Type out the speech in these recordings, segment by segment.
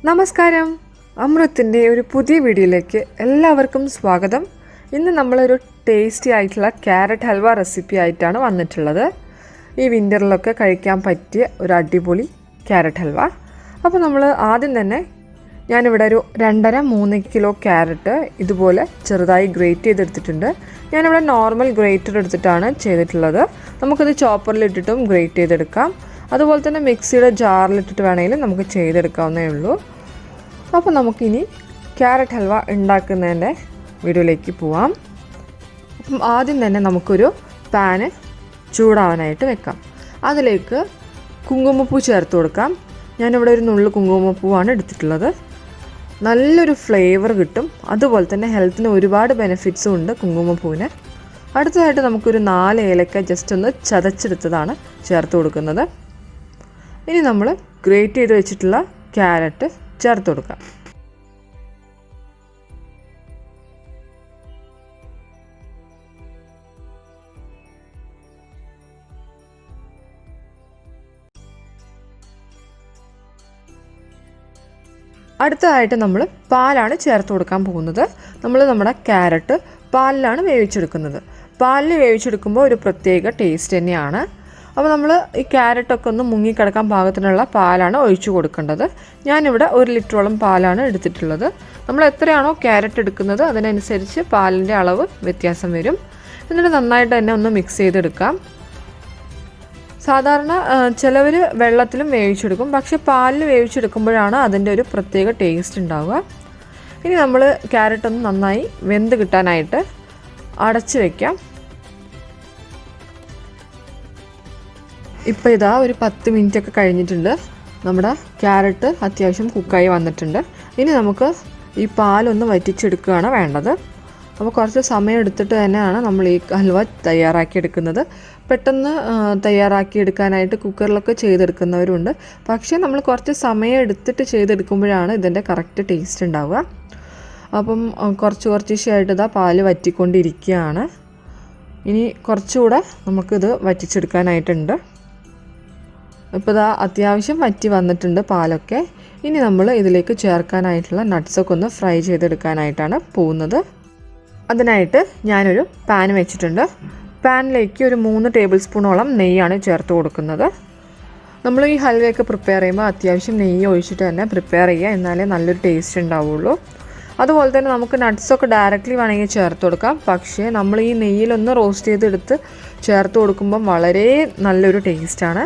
നമസ്കാരം. അമൃത്തിൻ്റെ ഒരു പുതിയ വീഡിയോയിലേക്ക് എല്ലാവർക്കും സ്വാഗതം. ഇന്ന് നമ്മളൊരു ടേസ്റ്റി ആയിട്ടുള്ള ക്യാരറ്റ് ഹൽവ റെസിപ്പി ആയിട്ടാണ് വന്നിട്ടുള്ളത്. ഈ വിൻ്ററിലൊക്കെ കഴിക്കാൻ പറ്റിയ ഒരു അടിപൊളി ക്യാരറ്റ് ഹൽവ. അപ്പോൾ നമ്മൾ ആദ്യം തന്നെ ഞാനിവിടെ ഒരു 2.5-3 കിലോ ക്യാരറ്റ് ഇതുപോലെ ചെറുതായി ഗ്രേറ്റ് ചെയ്തെടുത്തിട്ടുണ്ട്. ഞാനിവിടെ നോർമൽ ഗ്രേറ്റർ എടുത്തിട്ടാണ് ചെയ്തിട്ടുള്ളത്. നമുക്കത് ചോപ്പറിലിട്ടിട്ടും ഗ്രേറ്റ് ചെയ്തെടുക്കാം. അതുപോലെ തന്നെ മിക്സിയുടെ ജാറിലിട്ടിട്ട് വേണമെങ്കിലും നമുക്ക് ചെയ്തെടുക്കാവുന്നേ ഉള്ളൂ. അപ്പോൾ നമുക്കിനി ക്യാരറ്റ് ഹൽവ ഉണ്ടാക്കുന്നതിൻ്റെ വീഡിയോയിലേക്ക് പോവാം. അപ്പം ആദ്യം തന്നെ നമുക്കൊരു പാന് ചൂടാവാനായിട്ട് വെക്കാം. അതിലേക്ക് കുങ്കുമപ്പൂ ചേർത്ത് കൊടുക്കാം. ഞാനിവിടെ ഒരു നുള്ളു കുങ്കുമപ്പൂവാണ് എടുത്തിട്ടുള്ളത്. നല്ലൊരു ഫ്ലേവർ കിട്ടും. അതുപോലെ തന്നെ ഹെൽത്തിന് ഒരുപാട് ബെനിഫിറ്റ്സും ഉണ്ട് കുങ്കുമപ്പൂവിന്. അടുത്തതായിട്ട് നമുക്കൊരു 4 ഏലക്ക ജസ്റ്റ് ഒന്ന് ചതച്ചെടുത്തതാണ് ചേർത്ത് കൊടുക്കുന്നത്. ഇനി നമ്മൾ ഗ്രേറ്റ് ചെയ്ത് വെച്ചിട്ടുള്ള ക്യാരറ്റ് ചേർത്ത് കൊടുക്കാം. അടുത്തതായിട്ട് നമ്മൾ പാലാണ് ചേർത്ത് കൊടുക്കാൻ പോകുന്നത്. നമ്മുടെ ക്യാരറ്റ് പാലിലാണ് വേവിച്ചെടുക്കുന്നത്. പാലിൽ വേവിച്ചെടുക്കുമ്പോൾ ഒരു പ്രത്യേക ടേസ്റ്റ് തന്നെയാണ്. അപ്പോൾ നമ്മൾ ഈ ക്യാരറ്റൊക്കെ ഒന്ന് മുങ്ങിക്കിടക്കാൻ പാകത്തിനുള്ള പാലാണ് ഒഴിച്ചു കൊടുക്കേണ്ടത്. ഞാനിവിടെ 1 ലിറ്ററോളം പാലാണ് എടുത്തിട്ടുള്ളത്. നമ്മൾ എത്രയാണോ ക്യാരറ്റ് എടുക്കുന്നത് അതിനനുസരിച്ച് പാലിൻ്റെ അളവ് വ്യത്യാസം വരും. എന്നിട്ട് നന്നായിട്ട് തന്നെ ഒന്ന് മിക്സ് ചെയ്തെടുക്കാം. സാധാരണ ചിലവർ വെള്ളത്തിലും വേവിച്ചെടുക്കും, പക്ഷേ പാലിൽ വേവിച്ചെടുക്കുമ്പോഴാണ് അതിൻ്റെ ഒരു പ്രത്യേക ടേസ്റ്റ് ഉണ്ടാവുക. ഇനി നമ്മൾ ക്യാരറ്റ് ഒന്ന് നന്നായി വെന്ത് കിട്ടാനായിട്ട് അടച്ച് വയ്ക്കാം. ഇപ്പോൾ ഇതാ ഒരു 10 മിനിറ്റ് ഒക്കെ കഴിഞ്ഞിട്ടുണ്ട്. നമ്മുടെ ക്യാരറ്റ് അത്യാവശ്യം കുക്കായി വന്നിട്ടുണ്ട്. ഇനി നമുക്ക് ഈ പാലൊന്ന് വറ്റിച്ചെടുക്കുകയാണ് വേണ്ടത്. അപ്പോൾ കുറച്ച് സമയം എടുത്തിട്ട് തന്നെയാണ് നമ്മൾ ഈ ഹൽവ തയ്യാറാക്കിയെടുക്കുന്നത്. പെട്ടെന്ന് തയ്യാറാക്കിയെടുക്കാനായിട്ട് കുക്കറിലൊക്കെ ചെയ്തെടുക്കുന്നവരുണ്ട്. പക്ഷേ നമ്മൾ കുറച്ച് സമയം എടുത്തിട്ട് ചെയ്തെടുക്കുമ്പോഴാണ് ഇതിൻ്റെ കറക്റ്റ് ടേസ്റ്റ് ഉണ്ടാവുക. അപ്പം കുറച്ചേശായിട്ട് ഇതാ പാല് വറ്റിക്കൊണ്ടിരിക്കുകയാണ്. ഇനി കുറച്ചുകൂടെ നമുക്കിത് വറ്റിച്ചെടുക്കാനായിട്ടുണ്ട്. ഇപ്പോൾ ഇതാ അത്യാവശ്യം വറ്റി വന്നിട്ടുണ്ട് പാലൊക്കെ. ഇനി നമ്മൾ ഇതിലേക്ക് ചേർക്കാനായിട്ടുള്ള നട്ട്സൊക്കെ ഒന്ന് ഫ്രൈ ചെയ്തെടുക്കാനായിട്ടാണ് പോകുന്നത്. അതിനായിട്ട് ഞാനൊരു പാൻ വെച്ചിട്ടുണ്ട്. പാനിലേക്ക് ഒരു 3 ടേബിൾ സ്പൂണോളം നെയ്യാണ് ചേർത്ത് കൊടുക്കുന്നത്. നമ്മൾ ഈ ഹൽവയൊക്കെ പ്രിപ്പയർ ചെയ്യുമ്പോൾ അത്യാവശ്യം നെയ്യ് ഒഴിച്ചിട്ട് തന്നെ പ്രിപ്പയർ ചെയ്യുക, എന്നാലേ നല്ലൊരു ടേസ്റ്റ് ഉണ്ടാവുള്ളൂ. അതുപോലെ തന്നെ നമുക്ക് നട്ട്സൊക്കെ ഡയറക്റ്റ്ലി വേണമെങ്കിൽ ചേർത്ത് കൊടുക്കാം. പക്ഷേ നമ്മൾ ഈ നെയ്യിലൊന്ന് റോസ്റ്റ് ചെയ്തെടുത്ത് ചേർത്ത് കൊടുക്കുമ്പം വളരെ നല്ലൊരു ടേസ്റ്റാണ്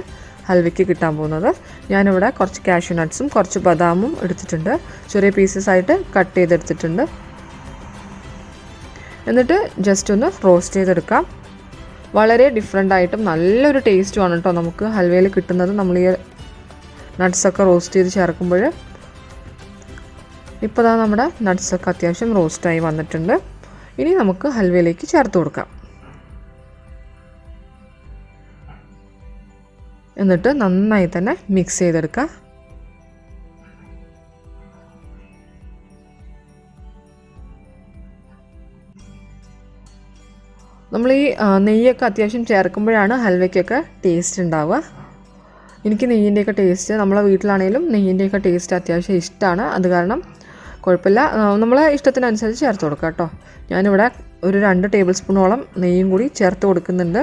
ഹൽവയ്ക്ക് കിട്ടാൻ പോകുന്നത്. ഞാനിവിടെ കുറച്ച് കാഷ്യൂ നട്ട്സും കുറച്ച് ബദാമും എടുത്തിട്ടുണ്ട്. ചെറിയ പീസസ് ആയിട്ട് കട്ട് ചെയ്തെടുത്തിട്ടുണ്ട്. എന്നിട്ട് ജസ്റ്റ് ഒന്ന് റോസ്റ്റ് ചെയ്തെടുക്കാം. വളരെ ഡിഫറെൻ്റ് ആയിട്ടും നല്ലൊരു ടേസ്റ്റുമാണ് കേട്ടോ നമുക്ക് ഹൽവയിൽ കിട്ടുന്നത്, നമ്മൾ ഈ നട്ട്സൊക്കെ റോസ്റ്റ് ചെയ്ത് ചേർക്കുമ്പോൾ. ഇപ്പോൾ ദാ നമ്മുടെ നട്ട്സൊക്കെ അത്യാവശ്യം റോസ്റ്റായി വന്നിട്ടുണ്ട്. ഇനി നമുക്ക് ഹൽവയിലേക്ക് ചേർത്ത് കൊടുക്കാം. എന്നിട്ട് നന്നായി തന്നെ മിക്സ് ചെയ്തെടുക്കാം. നമ്മൾ ഈ നെയ്യൊക്കെ അത്യാവശ്യം ചേർക്കുമ്പോഴാണ് ഹൽവയ്ക്കൊക്കെ ടേസ്റ്റ് ഉണ്ടാവുക. എനിക്ക് നെയ്യിൻ്റെയൊക്കെ ടേസ്റ്റ്, നമ്മളെ വീട്ടിലാണെങ്കിലും നെയ്യിൻ്റെയൊക്കെ ടേസ്റ്റ് അത്യാവശ്യം ഇഷ്ടമാണ്. അത് കാരണം കുഴപ്പമില്ല, നമ്മളെ ഇഷ്ടത്തിനനുസരിച്ച് ചേർത്ത് കൊടുക്കാം കേട്ടോ. ഞാനിവിടെ ഒരു 2 ടേബിൾ സ്പൂണോളം നെയ്യും കൂടി ചേർത്ത് കൊടുക്കുന്നുണ്ട്.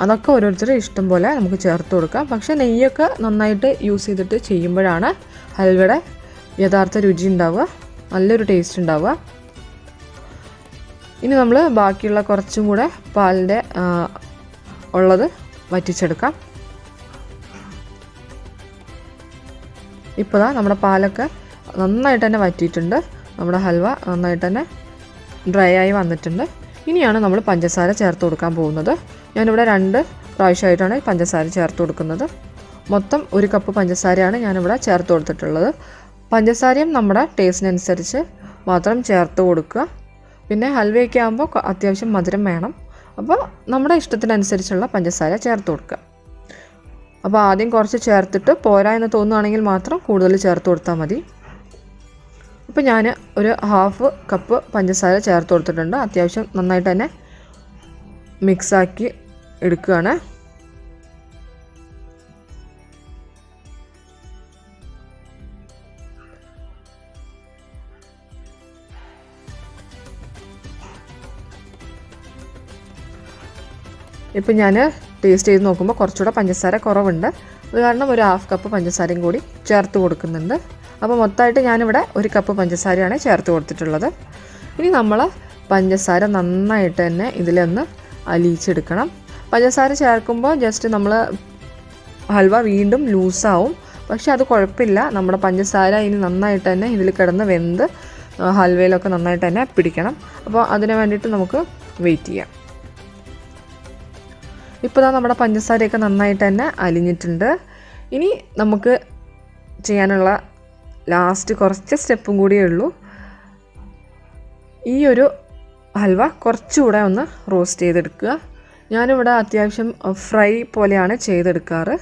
അതൊക്കെ ഓരോരുത്തരുടെ ഇഷ്ടം പോലെ നമുക്ക് ചേർത്ത് കൊടുക്കാം. പക്ഷേ നെയ്യൊക്കെ നന്നായിട്ട് യൂസ് ചെയ്തിട്ട് ചെയ്യുമ്പോഴാണ് ഹൽവയുടെ യഥാർത്ഥ രുചി ഉണ്ടാവുക, നല്ലൊരു ടേസ്റ്റ് ഉണ്ടാവുക. ഇനി നമ്മൾ ബാക്കിയുള്ള കുറച്ചും കൂടെ പാലിൻ്റെ ഉള്ളത് വറ്റിച്ചെടുക്കാം. ഇപ്പോൾ നമ്മുടെ പാലൊക്കെ നന്നായിട്ട് തന്നെ വറ്റിയിട്ടുണ്ട്. നമ്മുടെ ഹൽവ നന്നായിട്ട് തന്നെ ഡ്രൈ ആയി വന്നിട്ടുണ്ട്. ഇനിയാണ് നമ്മൾ പഞ്ചസാര ചേർത്ത് കൊടുക്കാൻ പോകുന്നത്. ഞാനിവിടെ 2 പ്രാവശ്യമായിട്ടാണ് പഞ്ചസാര ചേർത്ത് കൊടുക്കുന്നത്. മൊത്തം 1 കപ്പ് പഞ്ചസാരയാണ് ഞാനിവിടെ ചേർത്ത് കൊടുത്തിട്ടുള്ളത്. പഞ്ചസാരയും നമ്മുടെ ടേസ്റ്റിനനുസരിച്ച് മാത്രം ചേർത്ത് കൊടുക്കുക. പിന്നെ ഹൽവയൊക്കെ ആകുമ്പോൾ അത്യാവശ്യം മധുരം വേണം. അപ്പോൾ നമ്മുടെ ഇഷ്ടത്തിനനുസരിച്ചുള്ള പഞ്ചസാര ചേർത്ത് കൊടുക്കുക. അപ്പോൾ ആദ്യം കുറച്ച് ചേർത്തിട്ട് പോരാ എന്ന് തോന്നുകയാണെങ്കിൽ മാത്രം കൂടുതൽ ചേർത്ത് കൊടുത്താൽ മതി. അപ്പോൾ ഞാൻ ഒരു 1/2 കപ്പ് പഞ്ചസാര ചേർത്ത് കൊടുത്തിട്ടുണ്ട്. അത്യാവശ്യം നന്നായിട്ട് തന്നെ മിക്സാക്കി എടുക്കുകയാണ്. ഇപ്പോൾ ഞാൻ ടേസ്റ്റ് ചെയ്ത് നോക്കുമ്പോൾ കുറച്ചുകൂടെ പഞ്ചസാര കുറവുണ്ട്. അത് കാരണം ഒരു 1/2 കപ്പ് പഞ്ചസാരയും കൂടി ചേർത്ത് കൊടുക്കുന്നുണ്ട്. അപ്പോൾ മൊത്തമായിട്ട് ഞാനിവിടെ 1 കപ്പ് പഞ്ചസാരയാണ് ചേർത്ത് കൊടുത്തിട്ടുള്ളത്. ഇനി നമ്മൾ പഞ്ചസാര നന്നായിട്ട് തന്നെ ഇതിലൊന്ന് അലിയിച്ചെടുക്കണം. പഞ്ചസാര ചേർക്കുമ്പോൾ ജസ്റ്റ് നമ്മൾ ഹൽവ വീണ്ടും ലൂസാവും. പക്ഷെ അത് കുഴപ്പമില്ല, നമ്മുടെ പഞ്ചസാര ഇനി നന്നായിട്ട് തന്നെ ഇതിൽ കിടന്ന് വെന്ത് ഹൽവയിലൊക്കെ നന്നായിട്ട് തന്നെ പിടിക്കണം. അപ്പോൾ അതിന് വേണ്ടിയിട്ട് നമുക്ക് വെയിറ്റ് ചെയ്യാം. ഇപ്പോൾ നമ്മുടെ പഞ്ചസാരയൊക്കെ നന്നായിട്ട് തന്നെ അലിഞ്ഞിട്ടുണ്ട്. ഇനി നമുക്ക് ചെയ്യാനുള്ള ലാസ്റ്റ് കുറച്ച് സ്റ്റെപ്പും കൂടിയേ ഉള്ളൂ. ഈ ഒരു ഹൽവ കുറച്ചുകൂടെ ഒന്ന് റോസ്റ്റ് ചെയ്തെടുക്കുക. ഞാനിവിടെ അത്യാവശ്യം ഫ്രൈ പോലെയാണ് ചെയ്തെടുക്കാറ്.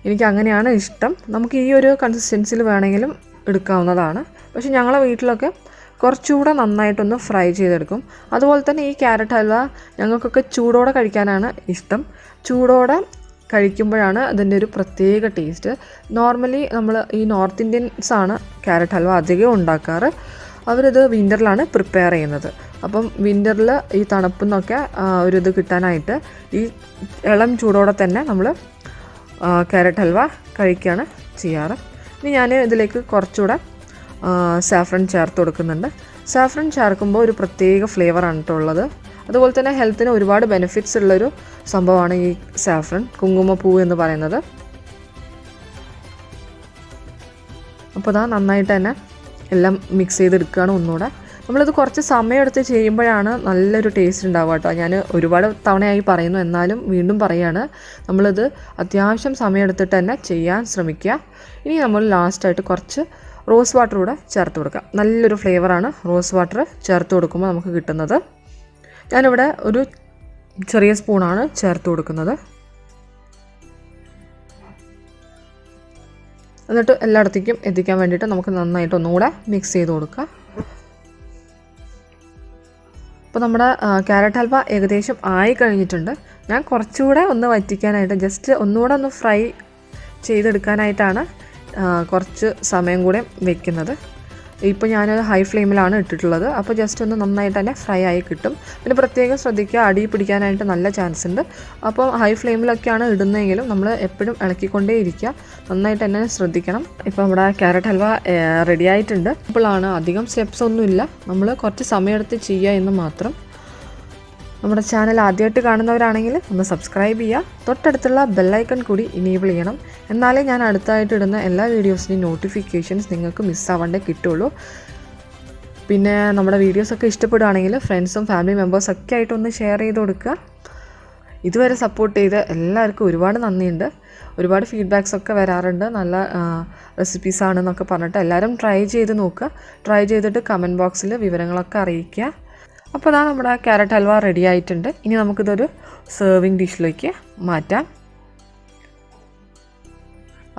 എനിക്ക് അങ്ങനെയാണ് ഇഷ്ടം. നമുക്ക് ഈ ഒരു കൺസിസ്റ്റൻസിയിൽ വേണമെങ്കിലും എടുക്കാവുന്നതാണ്. പക്ഷേ ഞങ്ങളെ വീട്ടിലൊക്കെ കുറച്ചുകൂടെ നന്നായിട്ടൊന്ന് ഫ്രൈ ചെയ്തെടുക്കും. അതുപോലെ തന്നെ ഈ ക്യാരറ്റ് ഹൽവ ഞങ്ങൾക്കൊക്കെ ചൂടോടെ കഴിക്കാനാണ് ഇഷ്ടം. ചൂടോടെ കഴിക്കുമ്പോഴാണ് അതിൻ്റെ ഒരു പ്രത്യേക ടേസ്റ്റ്. നോർമലി നമ്മൾ ഈ നോർത്ത് ഇന്ത്യൻസാണ് ക്യാരറ്റ് ഹൽവ അധികം ഉണ്ടാക്കാറ്. അവരിത് വിൻ്ററിലാണ് പ്രിപ്പയർ ചെയ്യുന്നത്. അപ്പം വിൻ്ററിൽ ഈ തണുപ്പെന്നൊക്കെ ഒരിത് കിട്ടാനായിട്ട് ഈ ഇളം ചൂടോടെ തന്നെ നമ്മൾ ക്യാരറ്റ് ഹൽവ കഴിക്കുകയാണ് ചെയ്യാറ്. ഇനി ഞാൻ ഇതിലേക്ക് കുറച്ചുകൂടെ സാഫ്രൺ ചേർത്ത് കൊടുക്കുന്നുണ്ട്. സാഫ്രൺ ചേർക്കുമ്പോൾ ഒരു പ്രത്യേക ഫ്ലേവറാണ് കേട്ടോ ഉള്ളത്. അതുപോലെ തന്നെ ഹെൽത്തിന് ഒരുപാട് ബെനിഫിറ്റ്സ് ഉള്ളൊരു സംഭവമാണ് ഈ സാഫ്രൺ, കുങ്കുമപ്പൂ എന്ന് പറയുന്നത്. അപ്പോൾ നന്നായിട്ട് തന്നെ എല്ലാം മിക്സ് ചെയ്തെടുക്കുകയാണ് ഒന്നുകൂടെ. നമ്മളിത് കുറച്ച് സമയമെടുത്ത് ചെയ്യുമ്പോഴാണ് നല്ലൊരു ടേസ്റ്റ് ഉണ്ടാവുക കേട്ടോ. ഞാൻ ഒരുപാട് തവണയായി പറയുന്നു, എന്നാലും വീണ്ടും പറയുകയാണ്, നമ്മളിത് അത്യാവശ്യം സമയമെടുത്തിട്ട് തന്നെ ചെയ്യാൻ ശ്രമിക്കുക. ഇനി നമ്മൾ ലാസ്റ്റായിട്ട് കുറച്ച് റോസ് വാട്ടർ കൂടെ ചേർത്ത് കൊടുക്കാം. നല്ലൊരു ഫ്ലേവറാണ് റോസ് വാട്ടർ ചേർത്ത് കൊടുക്കുമ്പോൾ നമുക്ക് കിട്ടുന്നത്. ഞാനിവിടെ ഒരു ചെറിയ സ്പൂണാണ് ചേർത്ത് കൊടുക്കുന്നത്. എന്നിട്ട് എല്ലായിടത്തേക്കും എത്തിക്കാൻ വേണ്ടിയിട്ട് നമുക്ക് നന്നായിട്ട് ഒന്നുകൂടെ മിക്സ് ചെയ്ത് കൊടുക്കാം. അപ്പോൾ നമ്മുടെ ക്യാരറ്റ് ഹൽവ ഏകദേശം ആയി കഴിഞ്ഞിട്ടുണ്ട്. ഞാൻ കുറച്ചുകൂടെ ഒന്ന് വറ്റിക്കാനായിട്ട്, ജസ്റ്റ് ഒന്നുകൂടെ ഒന്ന് ഫ്രൈ ചെയ്തെടുക്കാനായിട്ടാണ് കുറച്ച് സമയം കൂടെ വെക്കുന്നത്. ഇപ്പോൾ ഞാൻ ഹൈ ഫ്ലെയിമിലാണ് ഇട്ടിട്ടുള്ളത്. അപ്പോൾ ജസ്റ്റ് ഒന്ന് നന്നായിട്ട് തന്നെ ഫ്രൈ ആയി കിട്ടും. പിന്നെ പ്രത്യേകം ശ്രദ്ധിക്കുക, അടി പിടിക്കാനായിട്ട് നല്ല ചാൻസ് ഉണ്ട്. അപ്പോൾ ഹൈ ഫ്ലെയിമിലൊക്കെയാണ് ഇടുന്നതെങ്കിലും നമ്മൾ എപ്പോഴും ഇളക്കിക്കൊണ്ടേ ഇരിക്കുക, നന്നായിട്ട് തന്നെ ശ്രദ്ധിക്കണം. ഇപ്പോൾ നമ്മുടെ ക്യാരറ്റ് ഹൽവ റെഡി ആയിട്ടുണ്ട്. ഇപ്പോഴാണ് അധികം സ്റ്റെപ്സ് ഒന്നുമില്ല, നമ്മൾ കുറച്ച് സമയമെടുത്ത് ചെയ്യുക എന്ന് മാത്രം. നമ്മുടെ ചാനൽ ആദ്യമായിട്ട് കാണുന്നവരാണെങ്കിൽ ഒന്ന് സബ്സ്ക്രൈബ് ചെയ്യുക. തൊട്ടടുത്തുള്ള ബെല്ലൈക്കൺ കൂടി ഇനേബിൾ ചെയ്യണം. എന്നാലേ ഞാൻ അടുത്തായിട്ട് ഇടുന്ന എല്ലാ വീഡിയോസിൻ്റെയും നോട്ടിഫിക്കേഷൻസ് നിങ്ങൾക്ക് മിസ്സാവാണ്ടേ കിട്ടുള്ളൂ. പിന്നെ നമ്മുടെ വീഡിയോസൊക്കെ ഇഷ്ടപ്പെടുകയാണെങ്കിൽ ഫ്രണ്ട്സും ഫാമിലി മെമ്പേഴ്സൊക്കെ ആയിട്ടൊന്ന് ഷെയർ ചെയ്ത് കൊടുക്കുക. ഇതുവരെ സപ്പോർട്ട് ചെയ്ത് എല്ലാവർക്കും ഒരുപാട് നന്ദിയുണ്ട്. ഒരുപാട് ഫീഡ്ബാക്സൊക്കെ വരാറുണ്ട്, നല്ല റെസിപ്പീസാണെന്നൊക്കെ പറഞ്ഞിട്ട്. എല്ലാവരും ട്രൈ ചെയ്ത് നോക്കുക. ട്രൈ ചെയ്തിട്ട് കമൻറ്റ് ബോക്സിൽ വിവരങ്ങളൊക്കെ അറിയിക്കുക. അപ്പോൾ നമ്മുടെ ക്യാരറ്റ് ഹൽവ റെഡി ആയിട്ടുണ്ട്. ഇനി നമുക്കിതൊരു സെർവിങ് ഡിഷിലേക്ക് മാറ്റാം.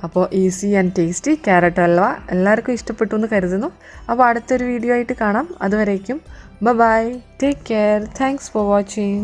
അപ്പോൾ easy and tasty carrot halwa എല്ലാവർക്കും ഇഷ്ടപ്പെട്ടു എന്ന് കരുതുന്നു. അപ്പോൾ അടുത്തൊരു വീഡിയോ ആയിട്ട് കാണാം. അതുവരേക്കും bye, take care, thanks for watching.